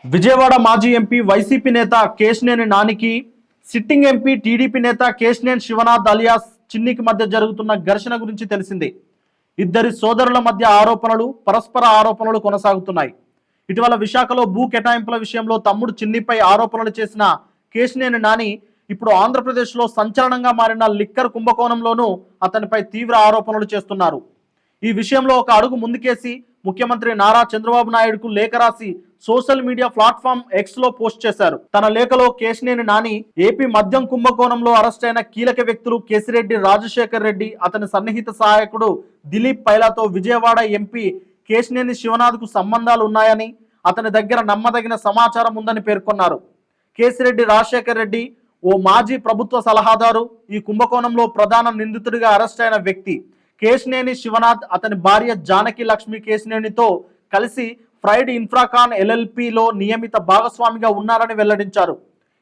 విజయవాడ మాజీ MP YCP నేత కేశినేని నానికి సిట్టింగ్ ఎంపీ టీడీపీ నేత కేశినేని శివనాథ్ అలియాస్ చిన్నికి మధ్య జరుగుతున్న ఘర్షణ గురించి తెలిసిందే. ఇద్దరి సోదరుల మధ్య పరస్పర ఆరోపణలు కొనసాగుతున్నాయి. ఇటీవల విశాఖలో భూ కేటాయింపుల విషయంలో తమ్ముడు చిన్నిపై ఆరోపణలు చేసిన కేశినేని నాని ఇప్పుడు ఆంధ్రప్రదేశ్లో సంచలనంగా మారిన లిక్కర్ కుంభకోణంలోనూ అతనిపై తీవ్ర ఆరోపణలు చేస్తున్నారు. ఈ విషయంలో ఒక అడుగు ముందుకేసి ముఖ్యమంత్రి నారా చంద్రబాబు నాయుడుకు లేఖ రాసి సోషల్ మీడియా ప్లాట్ఫామ్ ఎక్స్ లో పోస్ట్ చేశారు. తన లేఖలో కేశినేని నాని ఏపీ మద్యం కుంభకోణంలో అరెస్ట్ అయిన కీలక వ్యక్తులు కేసిరెడ్డి రాజశేఖర్ రెడ్డి, అతని సన్నిహిత సహాయకుడు దిలీప్ పైలాతో విజయవాడ ఎంపీ కేశినేని శివనాథ్ కు సంబంధాలు ఉన్నాయని, అతని దగ్గర నమ్మదగిన సమాచారం ఉందని పేర్కొన్నారు. కేసిరెడ్డి రాజశేఖర్ రెడ్డి ఓ మాజీ ప్రభుత్వ సలహాదారు, ఈ కుంభకోణంలో ప్రధాన నిందితుడిగా అరెస్ట్ అయిన వ్యక్తి. కేశినేని శివనాథ్ అతని భార్య జానకి లక్ష్మి కేశినేనితో కలిసి ఫ్రైడ్ ఇన్ఫ్రాకాన్ ఎల్ఎల్పిలో నియమిత భాగస్వామిగా ఉన్నారని వెల్లడించారు.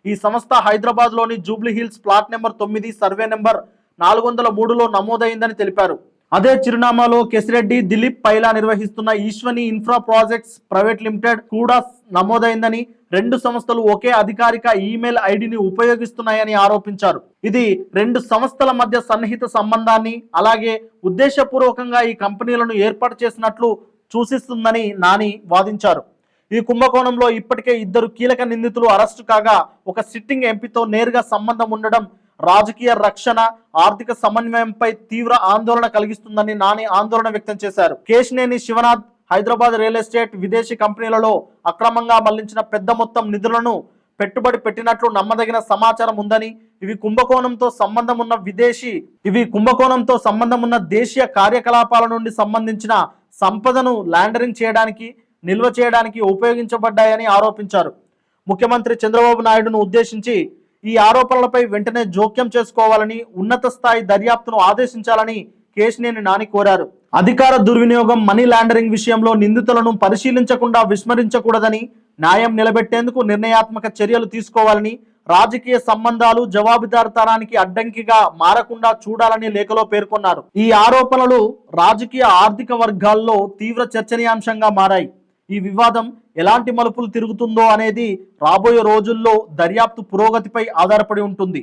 ఈ సంస్థ హైదరాబాద్లోని Jubilee Hills plot number 9 survey number 403లో నమోదైందని తెలిపారు. అదే చిరునామాలో కేసిరెడ్డి దిలీప్ పైలా నిర్వహిస్తున్న Eshwani infra projects private limited కూడా నమోదైందని, రెండు సంస్థలు ఒకే అధికారిక ఈమెయిల్ ఐడిని ఉపయోగిస్తున్నాయని ఆరోపించారు. ఇది రెండు సంస్థల మధ్య సన్నిహిత సంబంధాన్ని, అలాగే ఉద్దేశపూర్వకంగా ఈ కంపెనీలను ఏర్పాటు చేసినట్లు సూచిస్తుందని నాని వాదించారు. ఈ కుంభకోణంలో ఇప్పటికే ఇద్దరు కీలక నిందితులు అరెస్టు కాగా, ఒక సిట్టింగ్ ఎంపీతో నేరుగా సంబంధం ఉండడం రాజకీయ రక్షణ, ఆర్థిక సమన్వయంపై తీవ్ర ఆందోళన కలిగిస్తుందని నాని ఆందోళన వ్యక్తం చేశారు. కేశినేని శివనాథ్ హైదరాబాద్ రియల్ ఎస్టేట్, విదేశీ కంపెనీలలో అక్రమంగా మళ్లించిన పెద్ద మొత్తం నిధులను పెట్టుబడి పెట్టినట్లు నమ్మదగిన సమాచారం ఉందని, ఇవి కుంభకోణంతో సంబంధం ఉన్న దేశీయ కార్యకలాపాల నుండి సంబంధించిన సంపదను లాండరింగ్ చేయడానికి, నిల్వ చేయడానికి ఉపయోగించబడ్డాయని ఆరోపించారు. ముఖ్యమంత్రి చంద్రబాబు నాయుడును ఉద్దేశించి ఈ ఆరోపణలపై వెంటనే జోక్యం చేసుకోవాలని, ఉన్నత స్థాయి దర్యాప్తును ఆదేశించాలని కేశినేని నాని కోరారు. అధికార దుర్వినియోగం, మనీ లాండరింగ్ విషయంలో నిందితులను పరిశీలించకుండా విస్మరించకూడదని, న్యాయం నిలబెట్టేందుకు నిర్ణయాత్మక చర్యలు తీసుకోవాలని, రాజకీయ సంబంధాలు జవాబుదారితనానికి అడ్డంకిగా మారకుండా చూడాలని లేఖలో పేర్కొన్నారు. ఈ ఆరోపణలు రాజకీయ ఆర్థిక వర్గాల్లో తీవ్ర చర్చనీయాంశంగా మారాయి. ఈ వివాదం ఎలాంటి మలుపులు తిరుగుతుందో అనేది రాబోయే రోజుల్లో దర్యాప్తు పురోగతిపై ఆధారపడి ఉంటుంది.